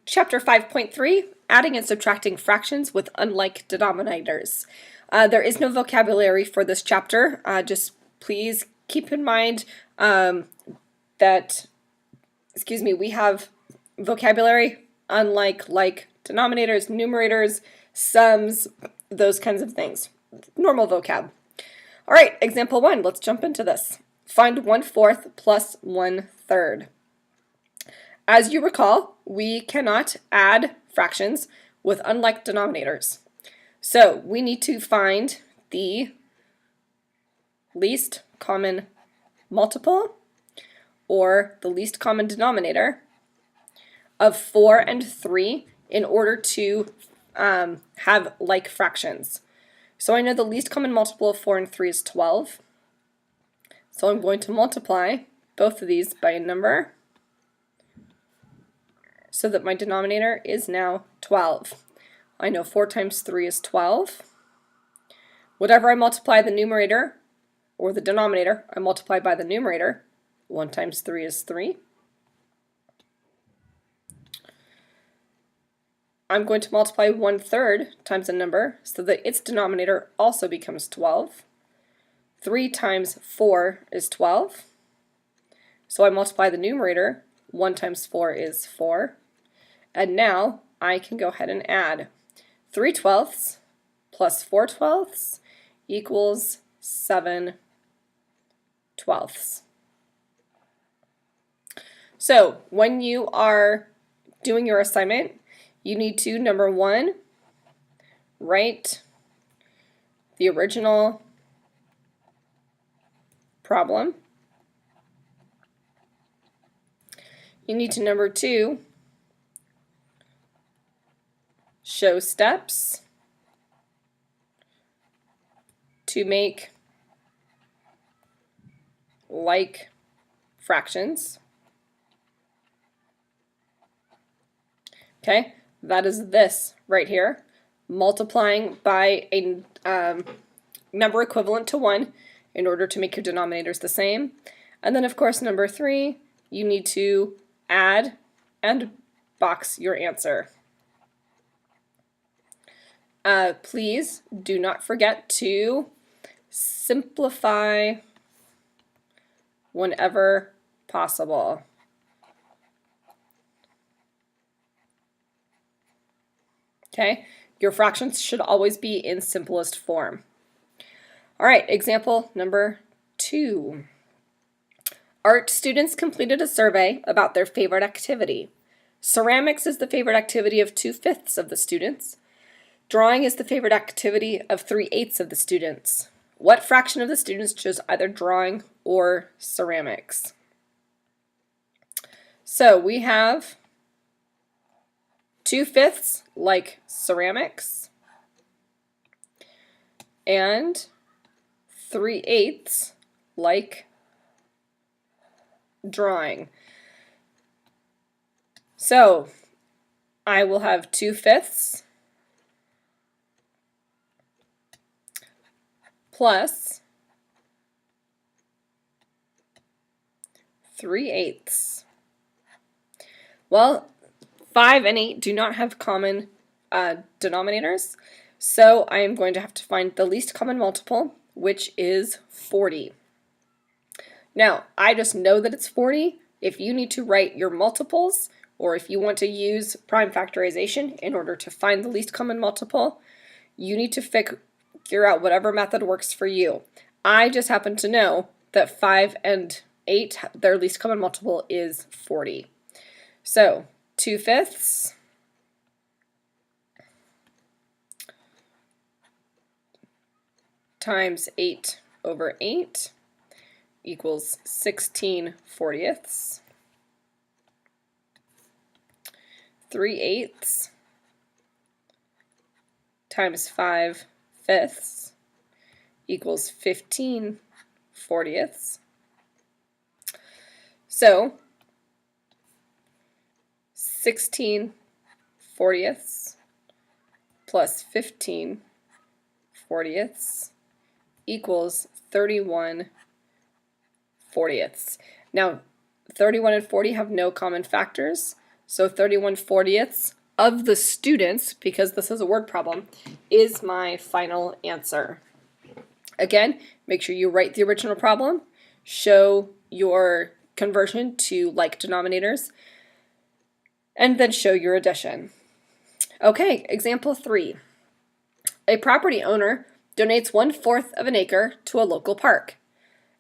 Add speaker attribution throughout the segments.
Speaker 1: Chapter 5.3, Adding and Subtracting Fractions with Unlike Denominators. There is no vocabulary for this chapter. Just please keep in mind that, we have vocabulary, unlike, like, denominators, numerators, sums, those kinds of things. Normal vocab. All right, example 1, let's jump into this. Find 1/4 plus 1/3. As you recall, we cannot add fractions with unlike denominators. So we need to find the least common multiple, or the least common denominator, of 4 and 3 in order to have like fractions. So I know the least common multiple of 4 and 3 is 12. So I'm going to multiply both of these by a number so that my denominator is now 12. I know 4 times 3 is 12. Whatever I multiply the numerator or the denominator, I multiply by the numerator. 1 times 3 is 3. I'm going to multiply 1/3 times a number so that its denominator also becomes 12. 3 times 4 is 12. So I multiply the numerator. 1 times 4 is 4. And now I can go ahead and add 3/12 plus 4/12 equals 7/12. So when you are doing your assignment, you need to, number 1, write the original problem. You need to, number 2, show steps to make like fractions. Okay, that is this right here, multiplying by a number equivalent to 1 in order to make your denominators the same. And then, of course, number 3, you need to add and box your answer. Please do not forget to simplify whenever possible. Okay, your fractions should always be in simplest form. All right, example number 2. Art students completed a survey about their favorite activity. Ceramics is the favorite activity of 2/5 of the students. Drawing is the favorite activity of 3/8 of the students. What fraction of the students chose either drawing or ceramics? So we have 2/5 like ceramics and 3/8 like drawing. So I will have 2/5 plus 3/8. Well, 5 and 8 do not have common denominators, so I am going to have to find the least common multiple, which is 40. Now, I just know that it's 40. If you need to write your multiples, or if you want to use prime factorization in order to find the least common multiple, you need to figure out whatever method works for you. I just happen to know that 5 and 8, their least common multiple is 40. So 2/5 times 8/8 equals 16/40. 3/8 times 5/5 equals 15/40. So 16/40 plus 15/40 equals 31/40. Now, 31 and 40 have no common factors, So 31/40ths of the students, because this is a word problem, is my final answer. Again, make sure you write the original problem, show your conversion to like denominators, and then show your addition. Okay, example 3. A property owner donates 1/4 of an acre to a local park.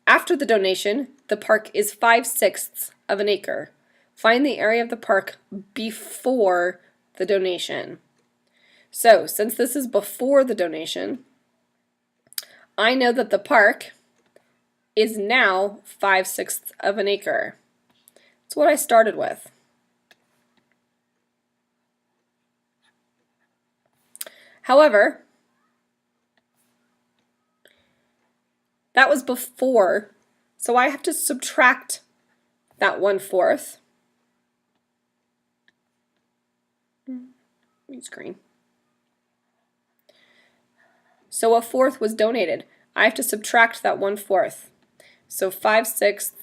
Speaker 1: After the donation, the park is 5/6 of an acre. Find the area of the park before the donation. So, since this is before the donation, I know that the park is now 5/6 of an acre. That's what I started with. However, that was before, so I have to subtract that 1/4. Use green. So 1/4 was donated. I have to subtract that 1/4. So 5/6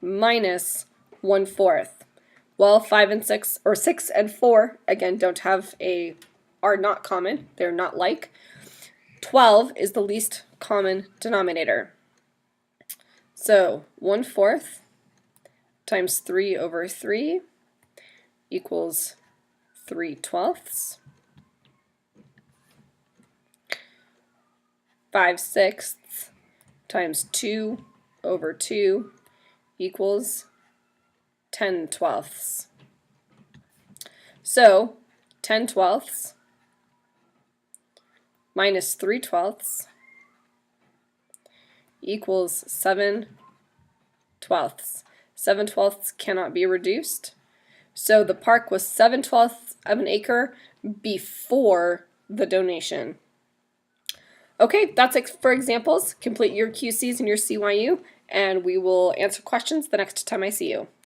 Speaker 1: minus 1/4. Well, 5 and 6, or 6 and 4, again, are not common. They're not like. 12 is the least common denominator. So 1/4 times 3/3 equals 3/12. 5/6 times 2/2 equals 10/12. So 10/12 minus 3/12 equals 7/12. 7/12 cannot be reduced. So the park was 7/12 of an acre before the donation. Okay, that's it for examples. Complete your QCs and your CYU, and we will answer questions the next time I see you.